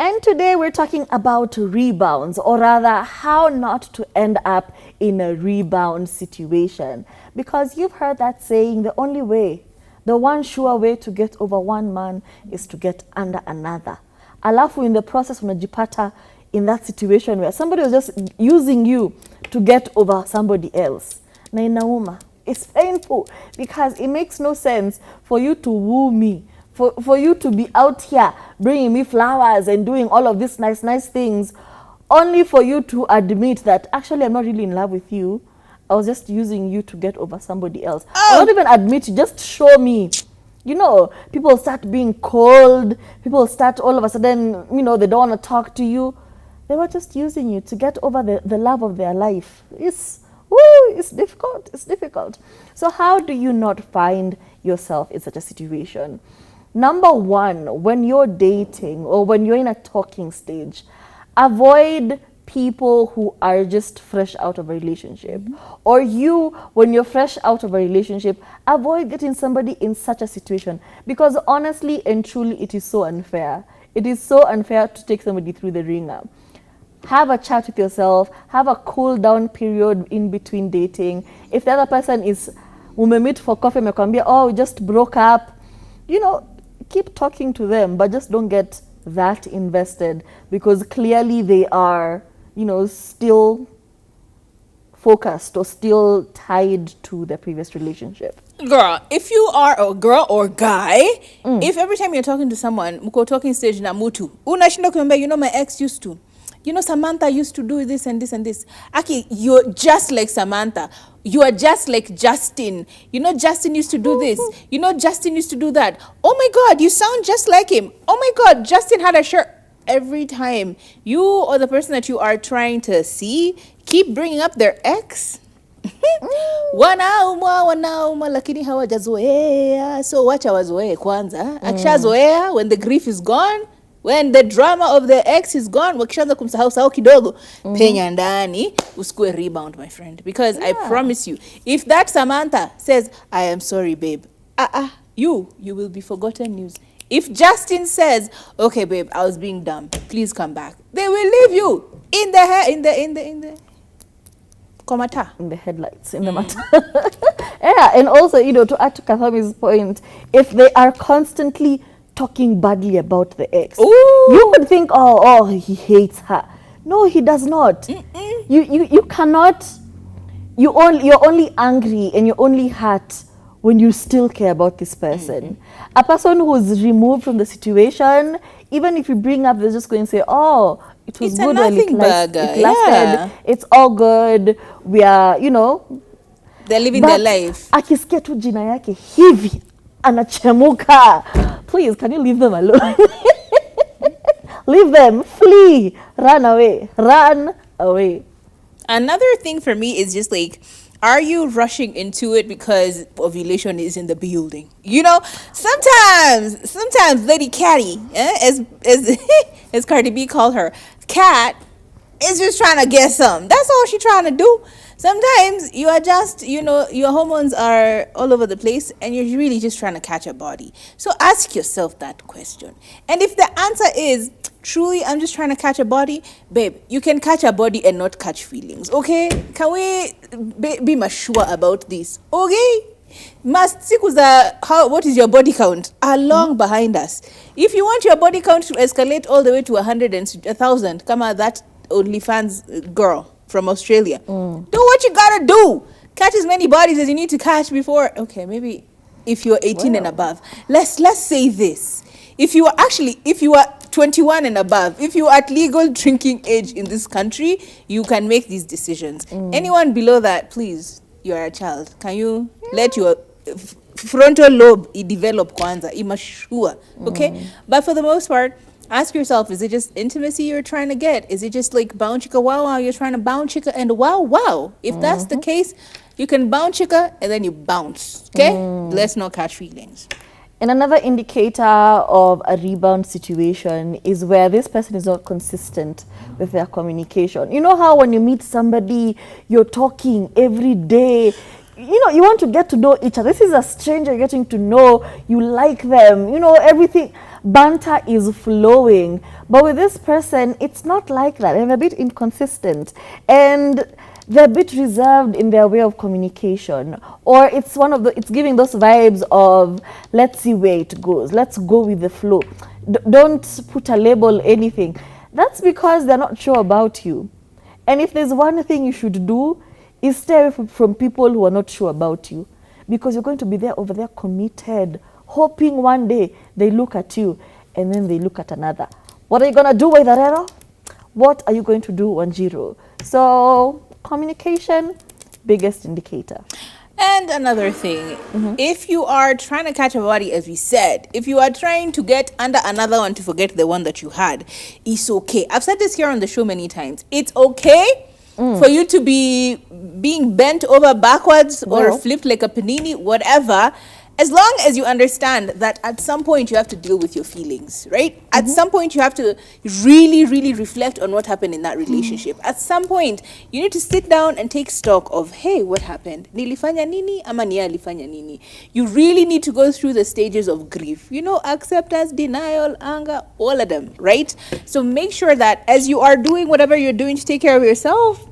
And today we're talking about rebounds, or rather how not to end up in a rebound situation. Because you've heard that saying, the only way, the one sure way to get over one man is to get under another. Alafu in the process unajipata in that situation where somebody was just using you to get over somebody else. Na inauma. It's painful because it makes no sense for you to woo me, for you to be out here bringing me flowers and doing all of these nice things, only for you to admit that actually I'm not really in love with you. I was just using you to get over somebody else. Oh. Not even admit, just show me. You know, people start being cold. People start all of a sudden, you know, they don't want to talk to you. They were just using you to get over the love of their life. It's difficult. It's difficult. So how do you not find yourself in such a situation? Number one, when you're dating or when you're in a talking stage, avoid people who are just fresh out of a relationship. Or you, when you're fresh out of a relationship, avoid getting somebody in such a situation. Because honestly and truly, it is so unfair. It is so unfair to take somebody through the ringer. Have a chat with yourself. Have a cool down period in between dating. If the other person is, meet for coffee, oh, we just broke up, you know, keep talking to them, but just don't get that invested, because clearly they are, you know, still focused or still tied to their previous relationship. Girl, if you are a girl or guy, if every time you're talking to someone, muko talking stage na mutu, unashinda kumwambia, you know, my ex used to, you know, Samantha used to do this and this and this. Aki, you're just like Samantha. You are just like Justin. You know, Justin used to do this. You know, Justin used to do that. Oh my God, you sound just like him. Oh my God, Justin had a shirt. Every time you or the person that you are trying to see keep bringing up their ex, wanauma lakini hawajazoea, so wacha wazoee kwanza. Akishazoea, when the grief is gone, when the drama of the ex is gone, wakishaanza kumsahau kidogo, penya ndani, usikue rebound, my friend. Because I promise you, if that Samantha says, I am sorry, babe, you will be forgotten news. If Justin says, okay, babe, I was being dumb, please come back, they will leave you in the komata. In the headlights, in the matter. Yeah, and also, you know, to add to Kathami's point, if they are constantly talking badly about the ex, you would think, oh, he hates her. No, he does not. You cannot. You're only angry and you're only hurt when you still care about this person. A person who's removed from the situation, even if you bring up, they're just going to say, oh, it was good while it lasted. Yeah. It's all good. We are, you know. They're living their life. Akisikia tu jina yake hivi anachemuka. Please, can you leave them alone? Leave them. Flee. Run away. Run away. Another thing for me is just like, are you rushing into it because ovulation is in the building? You know, sometimes Lady Catty, as Cardi B called her, Cat is just trying to get some. That's all she's trying to do. Sometimes you are just, you know, your hormones are all over the place and you're really just trying to catch a body. So ask yourself that question. And if the answer is, truly, I'm just trying to catch a body, babe, you can catch a body and not catch feelings, okay? Can we be sure about this, okay? What is your body count? Are long behind us. If you want your body count to escalate all the way to 100 and 1,000, come on, that OnlyFans girl from Australia. Do what you gotta do. Catch as many bodies as you need to catch before. Okay, maybe if you're 18 and above. Let's say this. If you are 21 and above, if you are at legal drinking age in this country, you can make these decisions. Anyone below that, please, you are a child. Can you let your frontal lobe develop kwanza? Imashua, okay? But for the most part, ask yourself, is it just intimacy you're trying to get? Is it just like bound chicka wow, you're trying to bound chicka and wow? If that's the case, you can bound chicka and then you bounce, okay? Let's not catch feelings. And another indicator of a rebound situation is where this person is not consistent with their communication. You know how when you meet somebody, you're talking every day, you know, you want to get to know each other. This is a stranger you're getting to know, you like them, you know, everything. banter is flowing. But with this person, it's not like that. They're a bit inconsistent. And they're a bit reserved in their way of communication, or it's giving those vibes of, let's see where it goes, let's go with the flow, don't put a label anything. That's because they're not sure about you. And if there's one thing you should do, is stay away from people who are not sure about you, because you're going to be there over there committed, hoping one day they look at you and then they look at another. What are you going to do, Waitharero? What are you going to do, Wanjiru? So communication, biggest indicator. And another thing, if you are trying to catch a body, as we said, if you are trying to get under another one to forget the one that you had, it's okay. I've said this here on the show many times. It's okay for you to be being bent over backwards or flipped like a panini, whatever, as long as you understand that at some point you have to deal with your feelings, right? At some point you have to really, really reflect on what happened in that relationship. At some point you need to sit down and take stock of, hey, what happened? Nilifanya nini ama niye alifanya nini? You really need to go through the stages of grief. You know, acceptance, denial, anger, all of them, right? So make sure that as you are doing whatever you're doing to take care of yourself,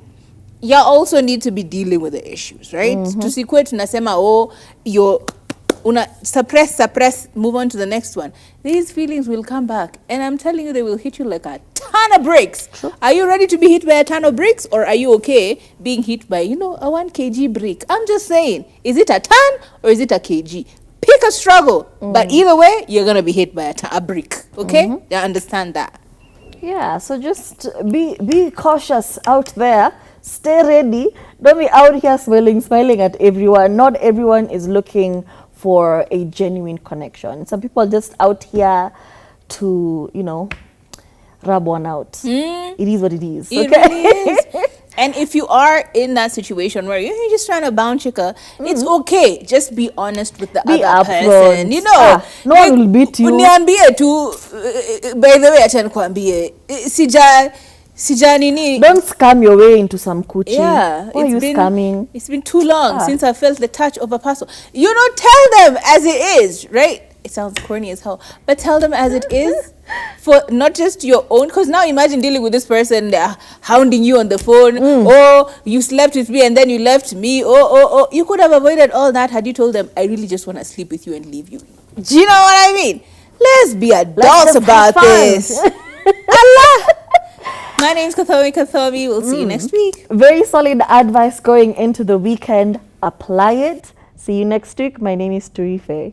you also need to be dealing with the issues, right? Tusikwe tunasema, oh, you're suppress, move on to the next one. These feelings will come back, and I'm telling you, they will hit you like a ton of bricks. Sure. Are you ready to be hit by a ton of bricks, or are you okay being hit by, a 1 kg brick? I'm just saying, is it a ton or is it a kg? Pick a struggle, but either way, you're gonna be hit by a brick. Okay, you understand that? Yeah. So just be cautious out there. Stay ready. Don't be out here smiling at everyone. Not everyone is looking for a genuine connection. Some people are just out here to, rub one out. It is what it is. It really is. And if you are in that situation where you're just trying to bounce chicka, it's okay. Just be honest with the other person. No one will beat you. Uniambie tu, by the way, acha nikwambie, sija nini. Don't scam your way into some coochie. Yeah. Why are you scamming? It's been too long since I felt the touch of a parcel. Tell them as it is, right? It sounds corny as hell, but tell them as it is, for not just your own. Because now imagine dealing with this person, they're hounding you on the phone. Oh, you slept with me and then you left me. Oh. You could have avoided all that had you told them, I really just want to sleep with you and leave you. Do you know what I mean? Let's be adults about this. Allah. My name's Kathomi. We'll see you next week. Very solid advice going into the weekend. Apply it. See you next week. My name is Turife.